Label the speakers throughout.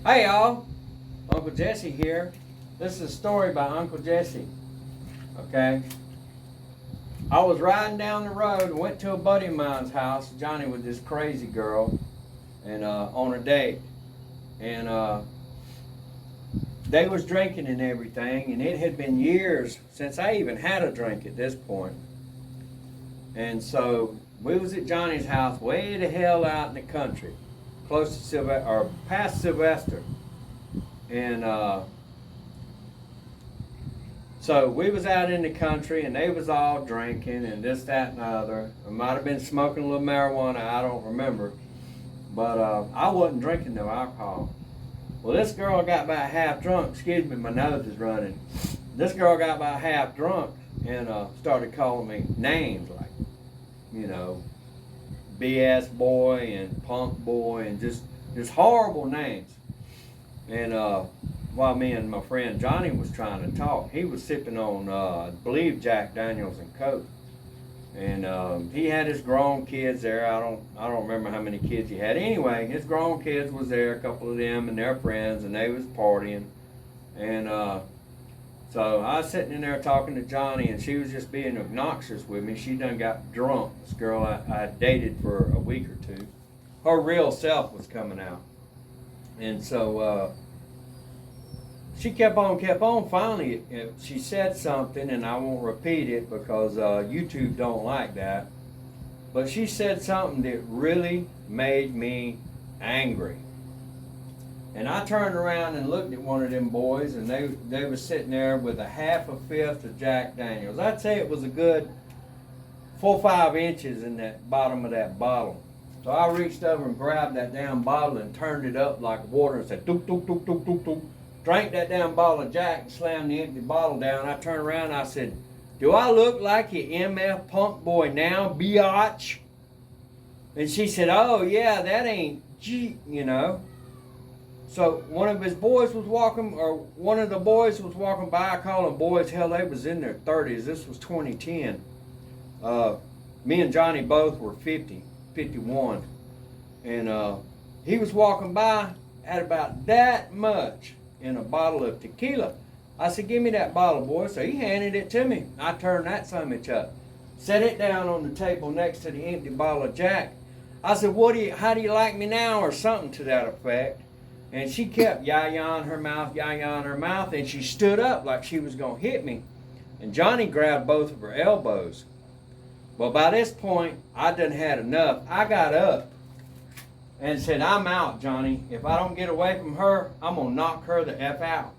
Speaker 1: Hey y'all, Uncle Jesse here. This is a story by Uncle Jesse. Okay, I was riding down the road and went to a buddy of mine's house, Johnny, with this crazy girl, and on a date, and they was drinking and everything, and it had been years since I even had a drink at this point. And so we was at Johnny's house, way the hell out in the country, close to Sylvester or past Sylvester. And so we was out in the country and they was all drinking and this, that, and the other. I might have been smoking a little marijuana, I don't remember. But I wasn't drinking no alcohol. Well, this girl got about half drunk. Excuse me, my nose is running. This girl got about half drunk and started calling me names like, you know, BS boy and punk boy and just horrible names. And while me and my friend Johnny was trying to talk, he was sipping on, I believe, Jack Daniels and Coke. And he had his grown kids there. I don't remember how many kids he had. Anyway, his grown kids was there, a couple of them and their friends, and they was partying. And so I was sitting in there talking to Johnny, and she was just being obnoxious with me. She done got drunk. This girl I dated for a week or two. Her real self was coming out. And so she kept on. Finally, she said something, and I won't repeat it because YouTube don't like that. But she said something that really made me angry. And I turned around and looked at one of them boys, and they were sitting there with a half a fifth of Jack Daniels. I'd say it was a good 4 or 5 inches in that bottom of that bottle. So I reached over and grabbed that damn bottle and turned it up like water and said, dook, dook, dook, dook, dook, dook. Drank that damn bottle of Jack and slammed the empty bottle down. I turned around and I said, do I look like your MF punk boy now, biatch? And she said, oh yeah, that ain't G, you know. So one of the boys was walking by. I call them boys, hell, they was in their 30s. This was 2010. Me and Johnny both were 50, 51. And he was walking by, had about that much in a bottle of tequila. I said, give me that bottle, boy. So he handed it to me. I turned that summit up, set it down on the table next to the empty bottle of Jack. I said, how do you like me now, or something to that effect. And she kept yah-yahing her mouth, and she stood up like she was going to hit me. And Johnny grabbed both of her elbows. Well, by this point, I done had enough. I got up and said, I'm out, Johnny. If I don't get away from her, I'm going to knock her the F out.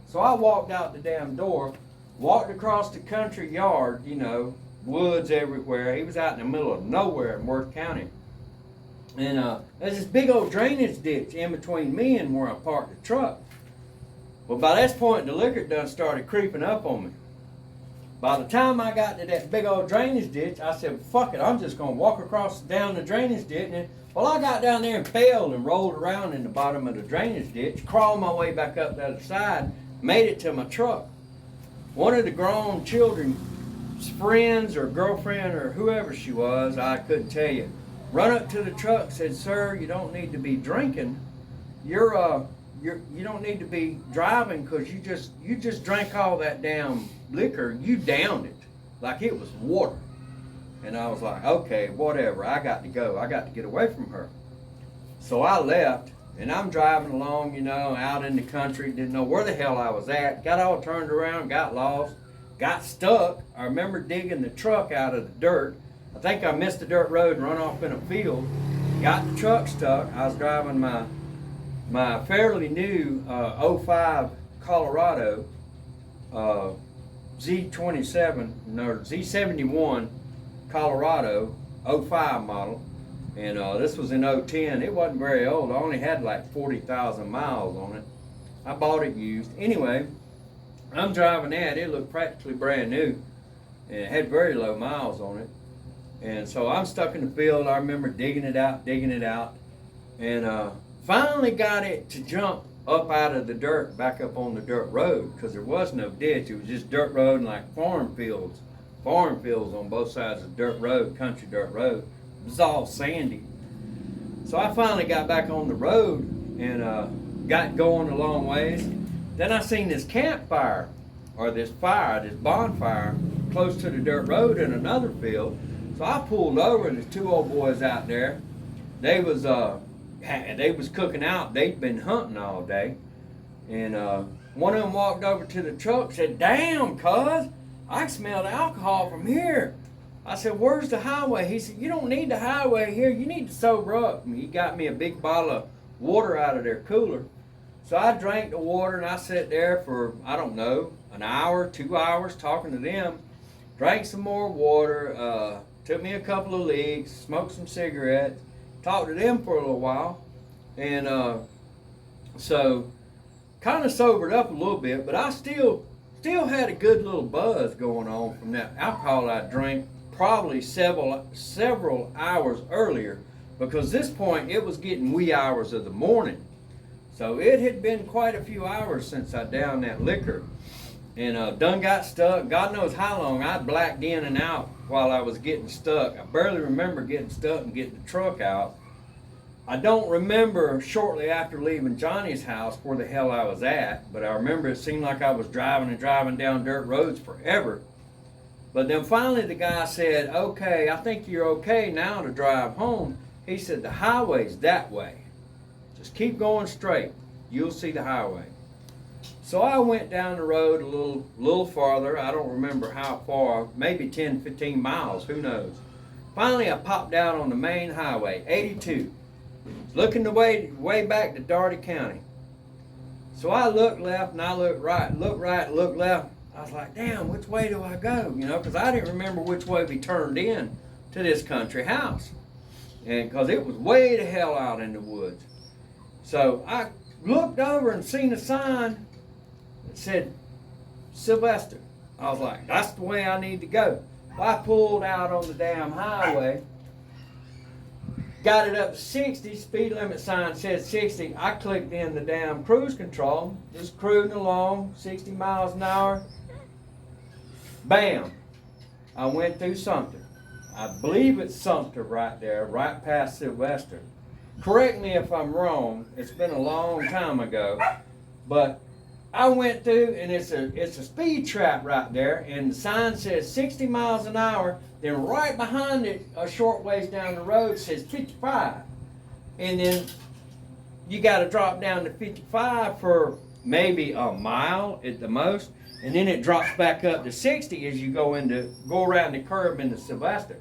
Speaker 1: So I walked out the damn door, walked across the country yard, you know, woods everywhere. He was out in the middle of nowhere in Worth County. And there's this big old drainage ditch in between me and where I parked the truck. Well, by this point, the liquor done started creeping up on me. By the time I got to that big old drainage ditch, I said, fuck it, I'm just going to walk across down the drainage ditch. And well, I got down there and fell and rolled around in the bottom of the drainage ditch, crawled my way back up the other side, made it to my truck. One of the grown children's friends or girlfriend or whoever she was, I couldn't tell you, run up to the truck, said, sir, you don't need to be drinking. You don't need to be driving because you just drank all that damn liquor. You downed it like it was water. And I was like, okay, whatever. I got to go. I got to get away from her. So I left, and I'm driving along, you know, out in the country. Didn't know where the hell I was at. Got all turned around, got lost, got stuck. I remember digging the truck out of the dirt. I think I missed the dirt road and run off in a field. Got the truck stuck. I was driving my fairly new 05 Colorado Z71 Colorado 05 model. And this was in 010. It wasn't very old. I only had like 40,000 miles on it. I bought it used. Anyway, I'm driving that. It looked practically brand new. And it had very low miles on it. And so I'm stuck in the field. I remember digging it out, and finally got it to jump up out of the dirt, back up on the dirt road, because there was no ditch. It was just dirt road and like farm fields on both sides of the dirt road, country dirt road. It was all sandy. So I finally got back on the road, and got going a long ways. Then I seen this campfire, or this bonfire, close to the dirt road in another field. So I pulled over, and there's two old boys out there. They was cooking out. They'd been hunting all day, and one of them walked over to the truck, said, "Damn, cuz, I can smell the alcohol from here." I said, "Where's the highway?" He said, "You don't need the highway here. You need to sober up." And he got me a big bottle of water out of their cooler. So I drank the water, and I sat there for, I don't know, an hour, 2 hours talking to them. Drank some more water, took me a couple of leaks, smoked some cigarettes, talked to them for a little while. And so kind of sobered up a little bit, but I still had a good little buzz going on from that alcohol I drank probably several hours earlier, because this point it was getting wee hours of the morning. So it had been quite a few hours since I downed that liquor, and done got stuck. God knows how long. I blacked in and out while I was getting stuck. I barely remember getting stuck and getting the truck out. I don't remember shortly after leaving Johnny's house where the hell I was at, but I remember it seemed like I was driving and driving down dirt roads forever. But then finally the guy said, "Okay, I think you're okay now to drive home." He said, "The highway's that way. Just keep going straight. You'll see the highway." So I went down the road a little farther. I don't remember how far, maybe 10, 15 miles, who knows. Finally I popped down on the main highway, 82. Looking the way back to Doherty County. So I looked left and I looked right, looked left. I was like, damn, which way do I go? You know, because I didn't remember which way we turned in to this country house. And because it was way the hell out in the woods. So I looked over and seen a sign that said Sylvester. I was like, that's the way I need to go. I pulled out on the damn highway. Got it up to 60, speed limit sign said 60. I clicked in the damn cruise control, just cruising along, 60 miles an hour. Bam! I went through Sumter. I believe it's Sumter right there, right past Sylvester. Correct me if I'm wrong, it's been a long time ago, but I went through, and it's a speed trap right there, and the sign says 60 miles an hour. Then right behind it, a short ways down the road, says 55. And then you got to drop down to 55 for maybe a mile at the most, and then it drops back up to 60 as you go around the curve into Sylvester.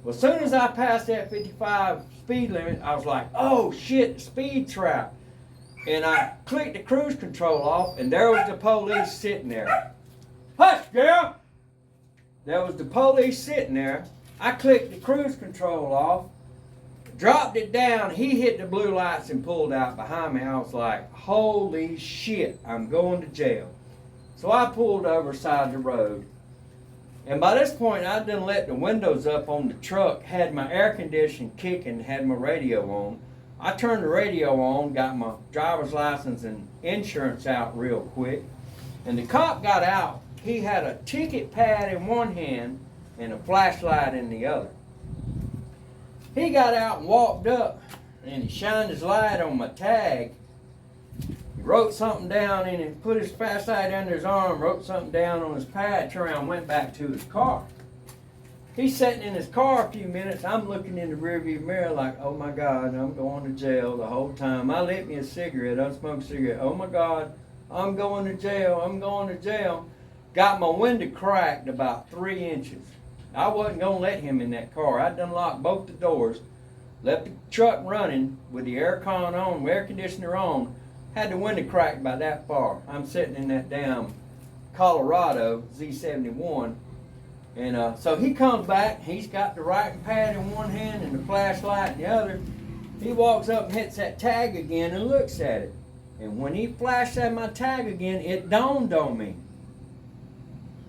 Speaker 1: Well, as soon as I passed that 55 speed limit, I was like, oh shit, speed trap. And I clicked the cruise control off, and there was the police sitting there. Hush, girl! There was the police sitting there. I clicked the cruise control off, dropped it down. He hit the blue lights and pulled out behind me. I was like, holy shit, I'm going to jail. So I pulled over side the road. And by this point, I'd done let the windows up on the truck, had my air conditioning kicking, had my radio on. I turned the radio on, got my driver's license and insurance out real quick. And the cop got out. He had a ticket pad in one hand and a flashlight in the other. He got out and walked up, and he shined his light on my tag. He wrote something down and he put his flashlight under his arm, wrote something down on his pad, turned around and went back to his car. He's sitting in his car a few minutes. I'm looking in the rearview mirror like, oh my God, I'm going to jail the whole time. I lit me a cigarette, I smoked a cigarette. Oh my God, I'm going to jail, I'm going to jail. Got my window cracked about 3 inches. I wasn't going to let him in that car. I'd done locked both the doors, left the truck running with the air conditioner on, had the window cracked by that far. I'm sitting in that damn Colorado Z71. And so he comes back, he's got the writing pad in one hand and the flashlight in the other. He walks up and hits that tag again and looks at it. And when he flashed at my tag again, it dawned on me.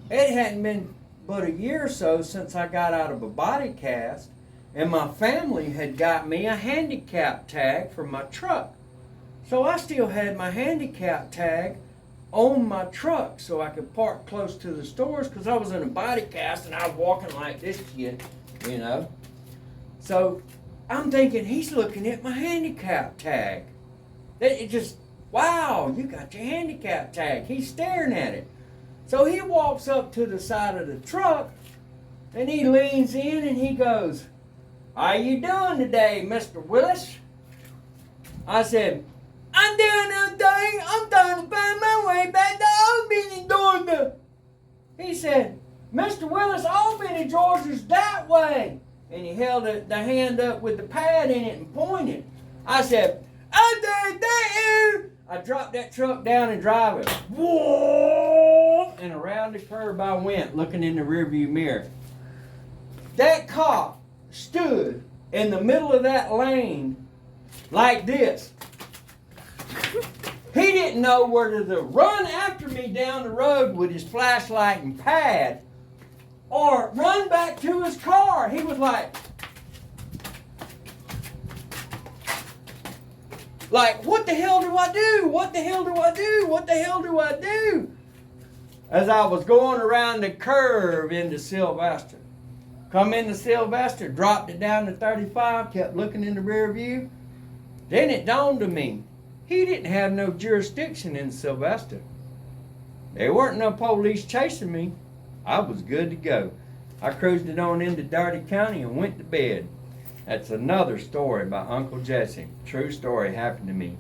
Speaker 1: It hadn't been but a year or so since I got out of a body cast, and my family had got me a handicap tag for my truck. So I still had my handicap tag on my truck so I could park close to the stores, because I was in a body cast and I was walking like this shit, you know. So I'm thinking he's looking at my handicap tag. It just wow, you got your handicap tag. He's staring at it. So he walks up to the side of the truck and he leans in and he goes, how you doing today, Mr. Willis? I said, I'm doing nothing. I'm trying to find my way back to Albany, Georgia. He said, Mr. Willis, Albany, Georgia's that way. And he held the hand up with the pad in it and pointed. I said, okay, thank you. I dropped that truck down and drive it. Whoa! And around the curb I went, looking in the rearview mirror. That cop stood in the middle of that lane like this. He didn't know whether to run after me down the road with his flashlight and pad or run back to his car. He was like, what the hell do I do? What the hell do I do? What the hell do I do? As I was going around the curve into Sylvester. Come into Sylvester, dropped it down to 35, kept looking in the rear view. Then it dawned on me, he didn't have no jurisdiction in Sylvester. There weren't no police chasing me. I was good to go. I cruised it on into Dougherty County and went to bed. That's another story by Uncle Jessie. True story happened to me.